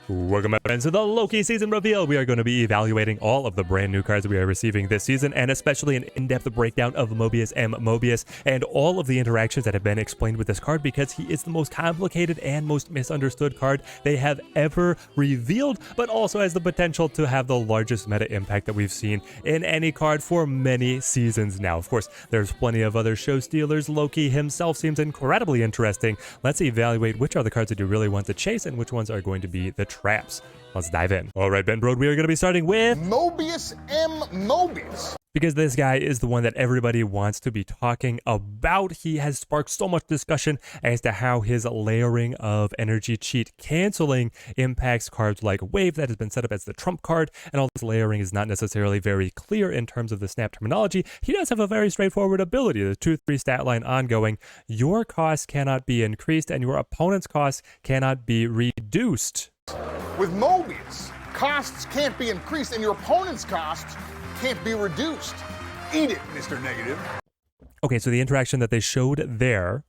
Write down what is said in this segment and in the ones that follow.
Welcome my friends to the Loki season reveal. We are going to be evaluating all of the brand new cards we are receiving this season, and especially an in-depth breakdown of Mobius M. Mobius and all of the interactions that have been explained with this card, because he is the most complicated and most misunderstood card they have ever revealed, but also has the potential to have the largest meta impact that we've seen in any card for many seasons now. Of course, there's plenty of other show stealers. Loki himself seems incredibly interesting. Let's evaluate which are the cards that you really want to chase and which ones are going to be the traps. Let's dive in. All right, Ben Brode, we are going to be starting with Mobius M. Mobius. Because this guy is the one that everybody wants to be talking about. He has sparked so much discussion as to how his layering of energy cheat canceling impacts cards like Wave that has been set up as the trump card, and all this layering is not necessarily very clear in terms of the Snap terminology. He does have a very straightforward ability, the 2-3 stat line ongoing. Your cost cannot be increased and your opponent's cost cannot be reduced. With Mobius, costs can't be increased and your opponent's costs can't be reduced. Eat it, Mr. Negative. Okay, so the interaction that they showed there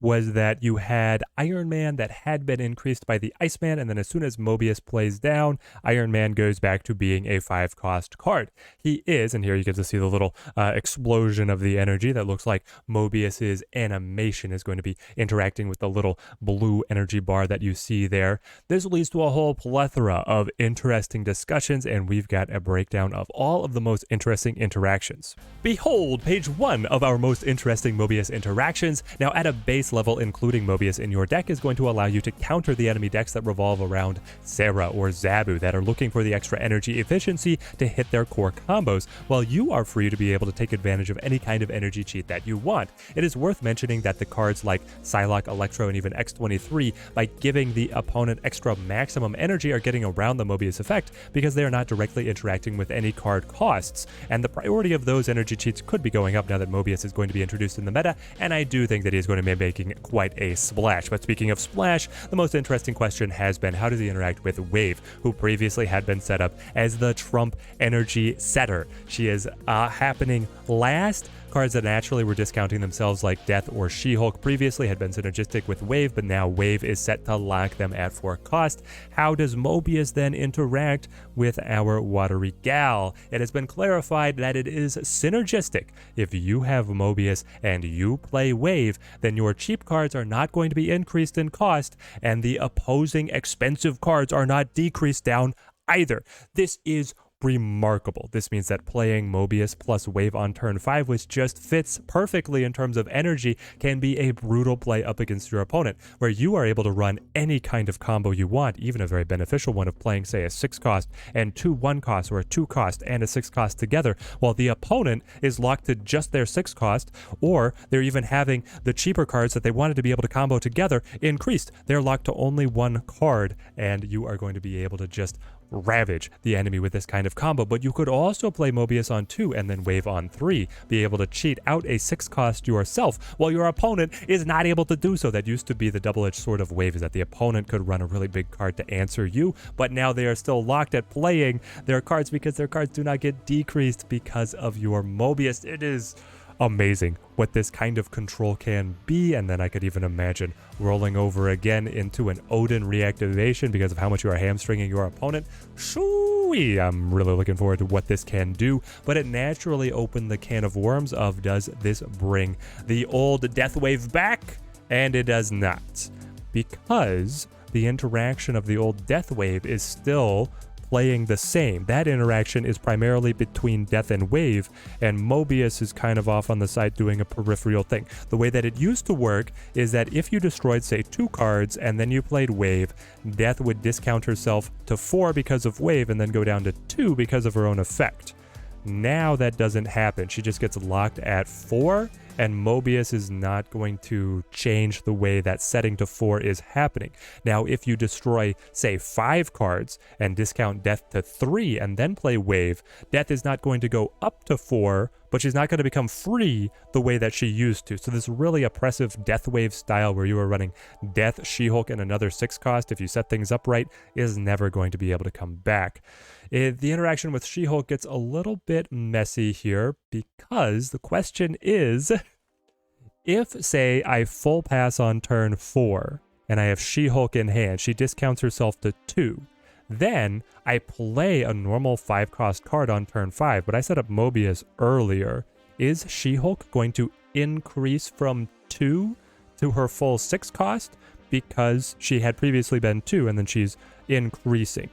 was that you had Iron Man that had been increased by the Iceman, and then as soon as Mobius plays down, Iron Man goes back to being a 5-cost card. He is, and here you get to see the little explosion of the energy that looks like Mobius's animation is going to be interacting with the little blue energy bar that you see there. This leads to a whole plethora of interesting discussions, and we've got a breakdown of all of the most interesting interactions. Behold, page 1 of our most interesting Mobius interactions. Now, at a base level, including Mobius in your deck is going to allow you to counter the enemy decks that revolve around Sarah or Zabu that are looking for the extra energy efficiency to hit their core combos, while you are free to be able to take advantage of any kind of energy cheat that you want. It is worth mentioning that the cards like Psylocke, Electro, and even X-23, by giving the opponent extra maximum energy, are getting around the Mobius effect because they are not directly interacting with any card costs, and the priority of those energy cheats could be going up now that Mobius is going to be introduced in the meta, and I do think that he is going to be making quite a splash. But speaking of splash, the most interesting question has been, how does he interact with Wave, who previously had been set up as the Trump energy setter? She is happening last. Cards that naturally were discounting themselves like Death or She-Hulk previously had been synergistic with Wave, but now Wave is set to lock them at 4 cost. How does Mobius then interact with our watery gal? It has been clarified that it is synergistic. If you have Mobius and you play Wave, then your cheap cards are not going to be increased in cost, and the opposing expensive cards are not decreased down either. This is remarkable. This means that playing Mobius plus Wave on turn 5, which just fits perfectly in terms of energy, can be a brutal play up against your opponent, where you are able to run any kind of combo you want, even a very beneficial one of playing, say, a 6-cost and 2 1-cost, or a 2-cost and a 6-cost together, while the opponent is locked to just their 6-cost, or they're even having the cheaper cards that they wanted to be able to combo together increased. They're locked to only 1 card, and you are going to be able to just ravage the enemy with this kind of combo. But you could also play Mobius on 2 and then Wave on 3, be able to cheat out a 6-cost yourself while your opponent is not able to do so. That used to be the double-edged sword of Wave, is that the opponent could run a really big card to answer you, but now they are still locked at playing their cards because their cards do not get decreased because of your Mobius. It is amazing what this kind of control can be, and then I could even imagine rolling over again into an Odin reactivation because of how much you are hamstringing your opponent. Shoo-wee! I'm really looking forward to what this can do, but it naturally opened the can of worms of, does this bring the old Death Wave back? And it does not, because the interaction of the old Death Wave is still playing the same. That interaction is primarily between Death and Wave, and Mobius is kind of off on the side doing a peripheral thing. The way that it used to work is that if you destroyed, say, 2 cards and then you played Wave, Death would discount herself to 4 because of Wave and then go down to 2 because of her own effect. Now that doesn't happen. She just gets locked at 4, and Mobius is not going to change the way that setting to 4 is happening. Now, if you destroy, say, 5 cards and discount Death to 3 and then play Wave, Death is not going to go up to 4, but she's not going to become free the way that she used to. So this really oppressive Death Wave style where you are running Death, She-Hulk, and another 6-cost, if you set things up right, is never going to be able to come back. The interaction with She-Hulk gets a little bit messy here, because the question is, if, say, I full pass on turn 4 and I have She-Hulk in hand, she discounts herself to 2. Then I play a normal 5-cost card on turn 5, but I set up Mobius earlier. Is She-Hulk going to increase from 2 to her full 6 cost? Because she had previously been 2 and then she's increasing.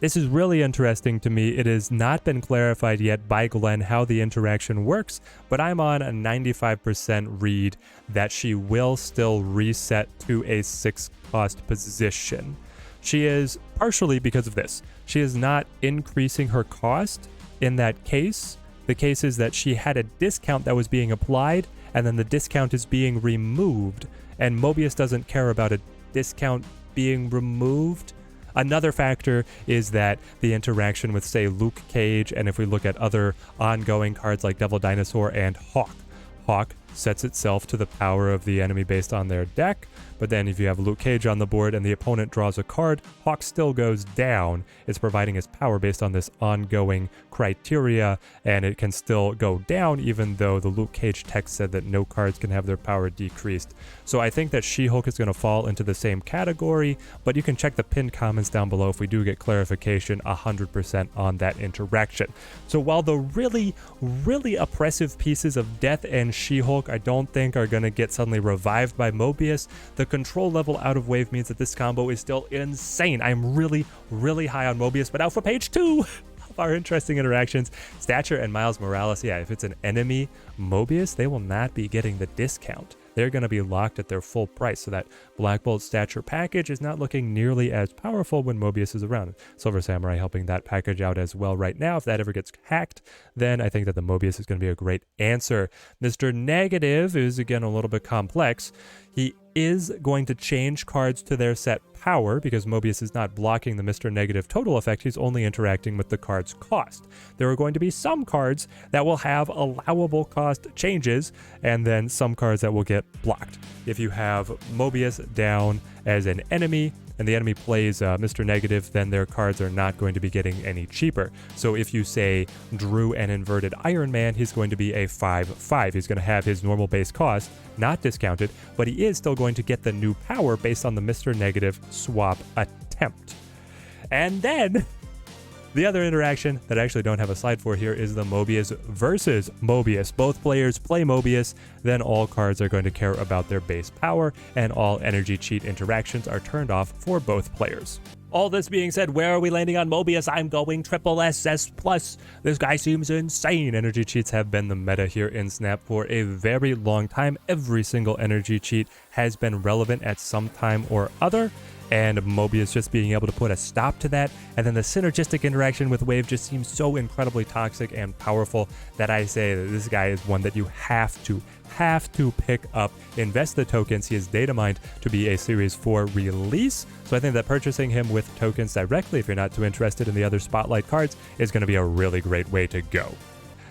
This is really interesting to me. It has not been clarified yet by Glenn how the interaction works, but I'm on a 95% read that she will still reset to a 6-cost position. She is partially because of this. She is not increasing her cost in that case. The case is that she had a discount that was being applied, and then the discount is being removed, and Mobius doesn't care about a discount being removed. Another factor is that the interaction with, say, Luke Cage, and if we look at other ongoing cards like Devil Dinosaur and Hawk sets itself to the power of the enemy based on their deck, but then if you have Luke Cage on the board and the opponent draws a card, Hawk still goes down. It's providing his power based on this ongoing criteria, and it can still go down even though the Luke Cage text said that no cards can have their power decreased. So I think that She-Hulk is going to fall into the same category, but you can check the pinned comments down below if we do get clarification 100% on that interaction. So while the really, really oppressive pieces of Death and She-Hulk I don't think are going to get suddenly revived by Mobius, the control level out of wave means that this combo is still insane. I'm really, really high on Mobius, but now for page 2 of our interesting interactions, Stature and Miles Morales. Yeah, if it's an enemy Mobius, they will not be getting the discount. They're going to be locked at their full price, so that Black Bolt Stature package is not looking nearly as powerful when Mobius is around. Silver Samurai helping that package out as well right now. If that ever gets hacked, then I think that the Mobius is going to be a great answer. Mr. Negative is, again, a little bit complex. He is going to change cards to their set power because Mobius is not blocking the Mr. Negative total effect. He's only interacting with the card's cost. There are going to be some cards that will have allowable cost changes, and then some cards that will get blocked. If you have Mobius down as an enemy and the enemy plays Mr. Negative, then their cards are not going to be getting any cheaper. So if you say Drew an inverted Iron Man, he's going to be a 5/5. He's going to have his normal base cost, not discounted, but he is still going to get the new power based on the Mr. Negative swap attempt. And then the other interaction that I actually don't have a slide for here is the Mobius versus Mobius. Both players play Mobius, then all cards are going to care about their base power, and all energy cheat interactions are turned off for both players. All this being said, where are we landing on Mobius? I'm going triple SS+. This guy seems insane. Energy cheats have been the meta here in Snap for a very long time. Every single energy cheat has been relevant at some time or other, and Mobius just being able to put a stop to that, and then the synergistic interaction with Wave just seems so incredibly toxic and powerful that I say that this guy is one that you have to pick up. Invest the tokens. He is data mined to be a Series 4 release, so I think that purchasing him with tokens directly, if you're not too interested in the other Spotlight cards, is going to be a really great way to go.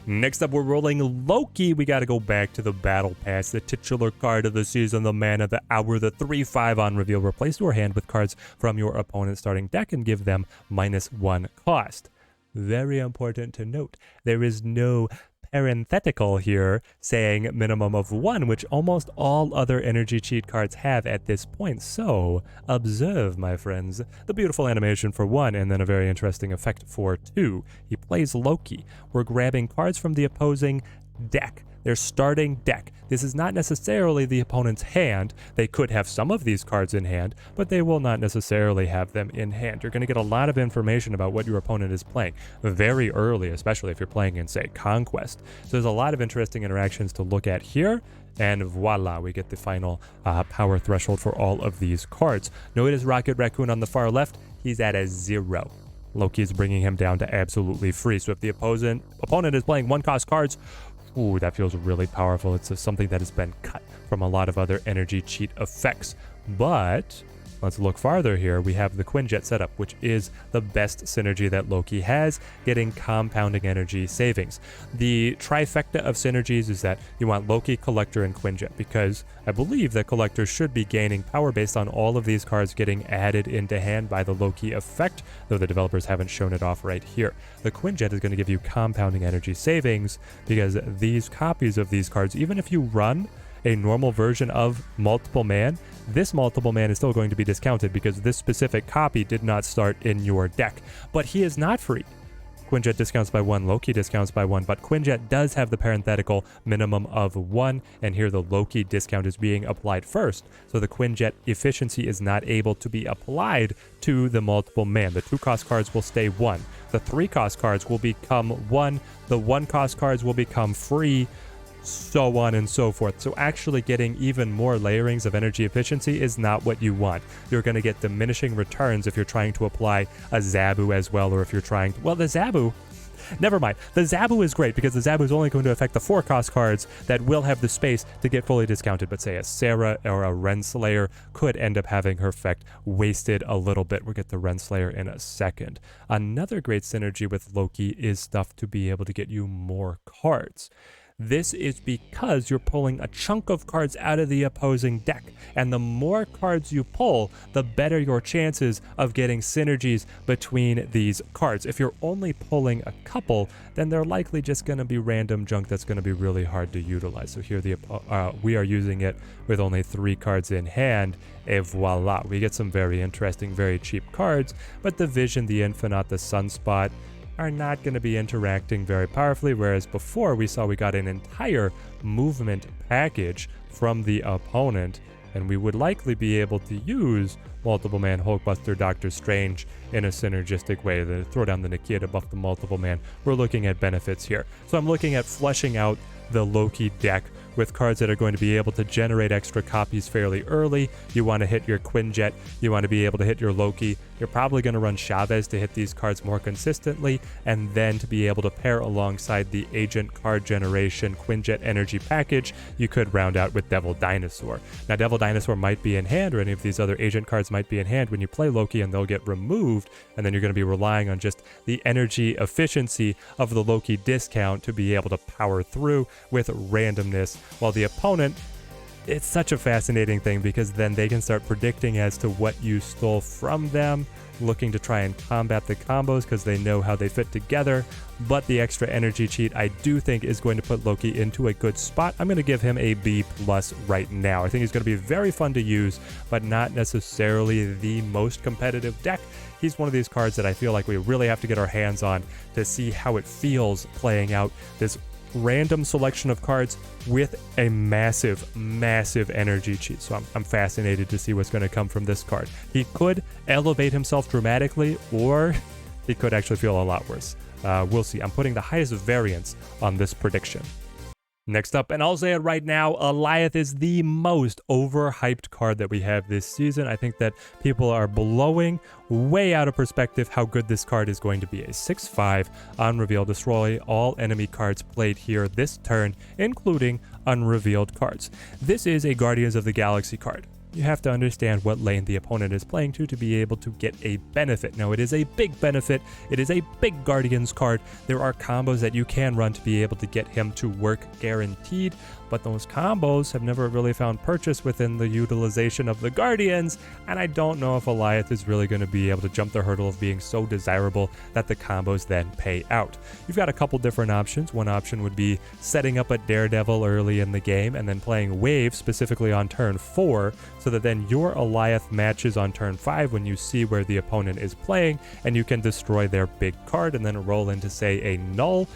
Next up, we're rolling Loki. We got to go back to the Battle Pass, the titular card of the season, the man of the hour, the 3/5 on reveal. Replace your hand with cards from your opponent's starting deck and give them -1 cost. Very important to note, there is no parenthetical here saying minimum of 1, which almost all other energy cheat cards have at this point. So observe, my friends, the beautiful animation for 1 and then a very interesting effect for 2. He plays Loki. We're grabbing cards from the opposing deck, their starting deck. This is not necessarily the opponent's hand. They could have some of these cards in hand, but they will not necessarily have them in hand. You're going to get a lot of information about what your opponent is playing very early, especially if you're playing in, say, Conquest. So there's a lot of interesting interactions to look at here. And voila, we get the final power threshold for all of these cards. Notice Rocket Raccoon on the far left. He's at a 0. Loki is bringing him down to absolutely free. So if the opponent is playing 1-cost cards, ooh, that feels really powerful. It's something that has been cut from a lot of other energy cheat effects. But let's look farther here. We have the Quinjet setup, which is the best synergy that Loki has, getting compounding energy savings. The trifecta of synergies is that you want Loki, Collector, and Quinjet, because I believe that Collector should be gaining power based on all of these cards getting added into hand by the Loki effect, though the developers haven't shown it off right here. The Quinjet is going to give you compounding energy savings because these copies of these cards, even if you run a normal version of Multiple Man, this Multiple Man is still going to be discounted because this specific copy did not start in your deck. But he is not free. Quinjet discounts by 1, Loki discounts by 1, but Quinjet does have the parenthetical minimum of 1, and here the Loki discount is being applied first, so the Quinjet efficiency is not able to be applied to the Multiple Man. The 2-cost cards will stay 1. The 3-cost cards will become 1. The 1-cost cards will become free, so on and so forth. So actually getting even more layerings of energy efficiency is not what you want. You're going to get diminishing returns if you're trying to apply a Zabu as well, or if you're trying to, well, the Zabu, never mind. The Zabu is great because the Zabu is only going to affect the 4-cost cards that will have the space to get fully discounted, but say a Sarah or a Renslayer could end up having her effect wasted a little bit. We'll get the Renslayer in a second. Another great synergy with Loki is stuff to be able to get you more cards. This is because you're pulling a chunk of cards out of the opposing deck, and the more cards you pull, the better your chances of getting synergies between these cards. If you're only pulling a couple, then they're likely just going to be random junk that's going to be really hard to utilize. So here we are using it with only 3 cards in hand, and voila, we get some very interesting, very cheap cards, but the Vision, the Infinite, the Sunspot are not going to be interacting very powerfully, whereas before we saw we got an entire movement package from the opponent, and we would likely be able to use Multiple Man, Hulkbuster, Doctor Strange in a synergistic way. To throw down the Nakia to buff the Multiple Man. We're looking at benefits here. So I'm looking at fleshing out the Loki deck with cards that are going to be able to generate extra copies fairly early. You want to hit your Quinjet, you want to be able to hit your Loki. You're probably going to run Chavez to hit these cards more consistently, and then to be able to pair alongside the Agent card generation Quinjet energy package, you could round out with Devil Dinosaur. Now Devil Dinosaur might be in hand, or any of these other Agent cards might be in hand when you play Loki, and they'll get removed, and then you're going to be relying on just the energy efficiency of the Loki discount to be able to power through with randomness, while the opponent, it's such a fascinating thing because then they can start predicting as to what you stole from them, looking to try and combat the combos because they know how they fit together. But the extra energy cheat I do think is going to put Loki into a good spot. I'm going to give him a B+ right now. I think he's going to be very fun to use, but not necessarily the most competitive deck. He's one of these cards that I feel like we really have to get our hands on to see how it feels playing out this random selection of cards with a massive energy cheat. So I'm fascinated to see what's going to come from this card. He could elevate himself dramatically, or he could actually feel a lot worse. We'll see. I'm putting the highest variance on this prediction. Next up, and I'll say it right now, Alioth is the most overhyped card that we have this season. I think that people are blowing way out of perspective how good this card is going to be. A 6/5 on reveal, destroy all enemy cards played here this turn, including unrevealed cards. This is a Guardians of the Galaxy card. You have to understand what lane the opponent is playing to be able to get a benefit. Now, it is a big benefit. It is a big Guardians card. There are combos that you can run to be able to get him to work guaranteed, but those combos have never really found purchase within the utilization of the Guardians, and I don't know if Alioth is really going to be able to jump the hurdle of being so desirable that the combos then pay out. You've got a couple different options. One option would be setting up a Daredevil early in the game and then playing Wave specifically on turn 4, so that then your Alioth matches on turn 5 when you see where the opponent is playing, and you can destroy their big card and then roll into, say, a Null,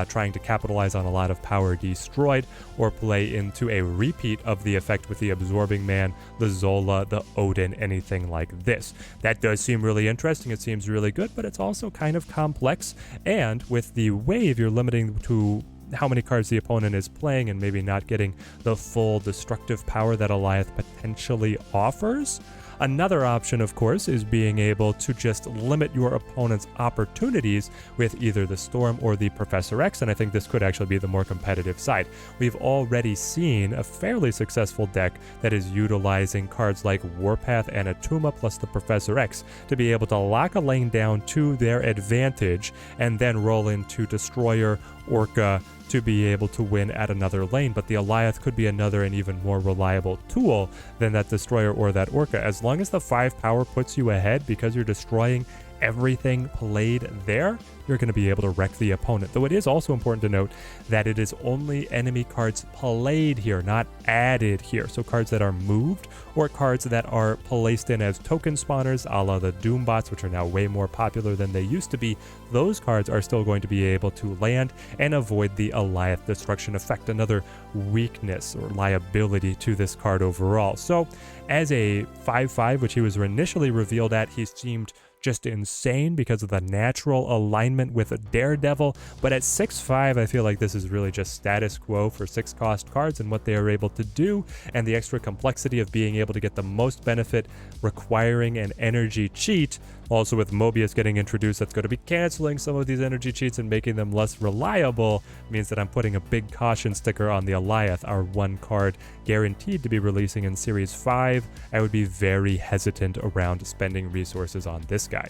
trying to capitalize on a lot of power destroyed, or play into a repeat of the effect with the Absorbing Man, the Zola, the Odin, anything like this. That does seem really interesting. It seems really good, but it's also kind of complex, and with the Wave, you're limiting to how many cards the opponent is playing and maybe not getting the full destructive power that Alioth potentially offers. Another option, of course, is being able to just limit your opponent's opportunities with either the Storm or the Professor X, and I think this could actually be the more competitive side. We've already seen a fairly successful deck that is utilizing cards like Warpath and Atuma plus the Professor X to be able to lock a lane down to their advantage and then roll into Destroyer, Orca, to be able to win at another lane, but the Alioth could be another and even more reliable tool than that Destroyer or that Orca. As long as the 5 power puts you ahead because you're destroying everything played there, you're going to be able to wreck the opponent. Though it is also important to note that it is only enemy cards played here, not added here. So cards that are moved or cards that are placed in as token spawners, a la the Doom bots, which are now way more popular than they used to be, those cards are still going to be able to land and avoid the Alioth destruction effect, another weakness or liability to this card overall. So as a 5/5, which he was initially revealed at, he seemed just insane because of the natural alignment with a Daredevil, but at 6/5 I feel like this is really just status quo for 6-cost cards and what they are able to do, and the extra complexity of being able to get the most benefit requiring an energy cheat. Also with Mobius getting introduced, that's going to be canceling some of these energy cheats and making them less reliable, means that I'm putting a big caution sticker on the Alioth, our one card guaranteed to be releasing in Series 5. I would be very hesitant around spending resources on this guy.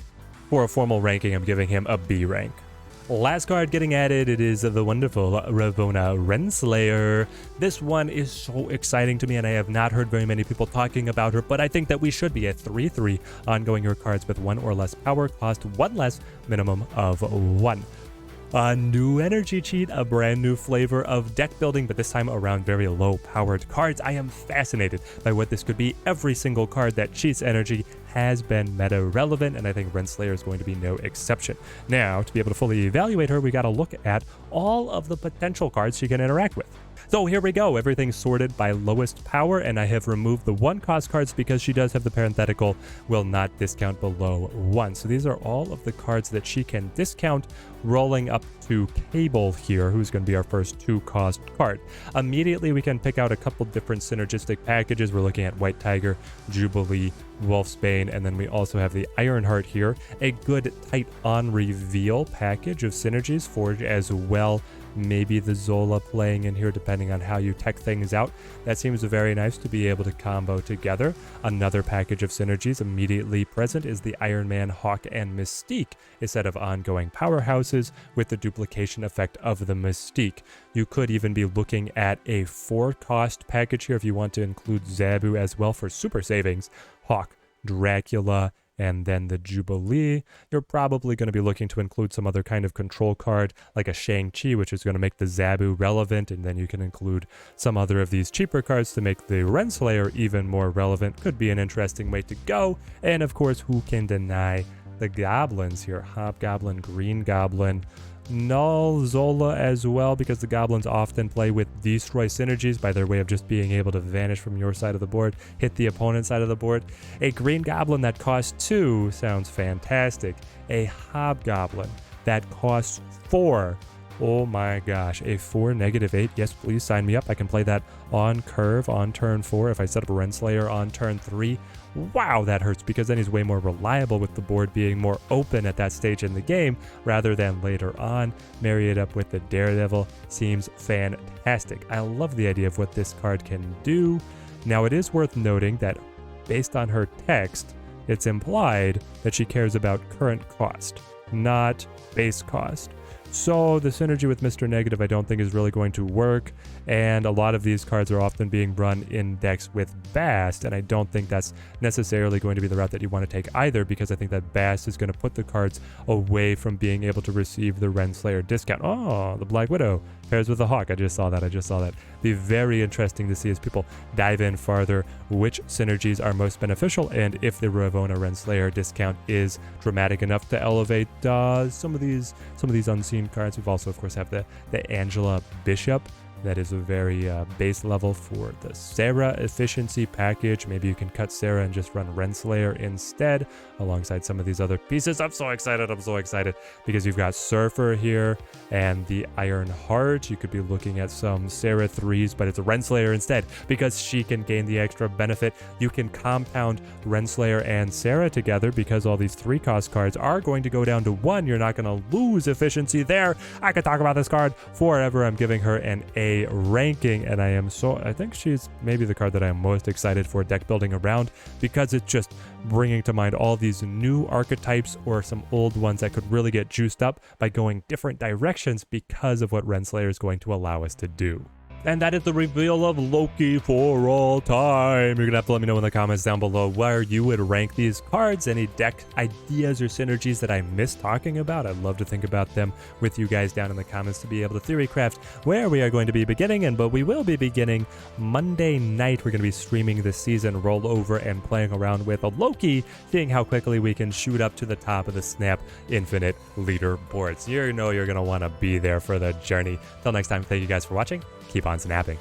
For a formal ranking, I'm giving him a B rank. Last card getting added, it is the wonderful Ravonna Renslayer. This one is so exciting to me, and I have not heard very many people talking about her, but I think that we should be at 3/3 ongoing your cards with 1 or less power, cost 1 less, minimum of 1. A new energy cheat, a brand new flavor of deck building, but this time around very low powered cards. I am fascinated by what this could be. Every single card that cheats energy has been meta relevant, and I think Renslayer is going to be no exception. Now, to be able to fully evaluate her, we got to look at all of the potential cards she can interact with. So here we go, everything's sorted by lowest power, and I have removed the 1-cost cards because she does have the parenthetical will not discount below 1. So these are all of the cards that she can discount, rolling up to Cable here, who's going to be our first 2-cost card. Immediately we can pick out a couple different synergistic packages. We're looking at White Tiger, Jubilee, Wolfsbane, and then we also have the Ironheart here. A good tight on reveal package of synergies, Forge as well. Maybe the Zola playing in here depending on how you tech things out. That seems very nice to be able to combo together. Another package of synergies immediately present is the Iron Man, Hawk, and Mystique, a set of ongoing powerhouses with the duplication effect of the Mystique. You could even be looking at a 4-cost package here if you want to include Zabu as well for super savings. Hawk, Dracula, and then the Jubilee. You're probably going to be looking to include some other kind of control card like a Shang-Chi, which is going to make the Zabu relevant, and then you can include some other of these cheaper cards to make the Renslayer even more relevant. Could be an interesting way to go. And of course, who can deny the goblins here? Hobgoblin, Green Goblin, Null Zola as well, because the goblins often play with destroy synergies by their way of just being able to vanish from your side of the board, hit the opponent's side of the board. A Green Goblin that costs 2 sounds fantastic. A Hobgoblin that costs 4. Oh my gosh, a 4 -8. Yes, please sign me up. I can play that on curve on turn 4 if I set up a Renslayer on turn 3. Wow, that hurts, because then he's way more reliable with the board being more open at that stage in the game rather than later on. Marry it up with the Daredevil seems fantastic. I love the idea of what this card can do. Now, it is worth noting that based on her text, it's implied that she cares about current cost, not base cost. So the synergy with Mr. Negative I don't think is really going to work, and a lot of these cards are often being run in decks with Bast, and I don't think that's necessarily going to be the route that you want to take either, because I think that Bast is going to put the cards away from being able to receive the Renslayer discount. Oh, the Black Widow pairs with the Hawk. I just saw that. Be very interesting to see as people dive in farther which synergies are most beneficial, and if the Ravonna Renslayer discount is dramatic enough to elevate some of these unseen cards. We've also, of course, have the Angela Bishop. That is a very base level for the Sarah efficiency package. Maybe you can cut Sarah and just run Renslayer instead alongside some of these other pieces. I'm so excited because you've got Surfer here and the Iron Heart. You could be looking at some Sarah 3s, but it's a Renslayer instead because she can gain the extra benefit. You can compound Renslayer and Sarah together because all these 3-cost cards are going to go down to 1. You're not going to lose efficiency there. I could talk about this card forever. I'm giving her an A ranking, and I think she's maybe the card that I am most excited for deck building around, because it's just bringing to mind all these new archetypes or some old ones that could really get juiced up by going different directions because of what Renslayer is going to allow us to do. And that is the reveal of Loki For All Time. You're going to have to let me know in the comments down below where you would rank these cards, any deck ideas or synergies that I missed talking about. I'd love to think about them with you guys down in the comments to be able to theory craft where we are going to be beginning. But we will be beginning Monday night. We're going to be streaming this season rollover and playing around with a Loki, seeing how quickly we can shoot up to the top of the Snap Infinite leaderboards. You know you're going to want to be there for the journey. Till next time, thank you guys for watching. Keep on snapping.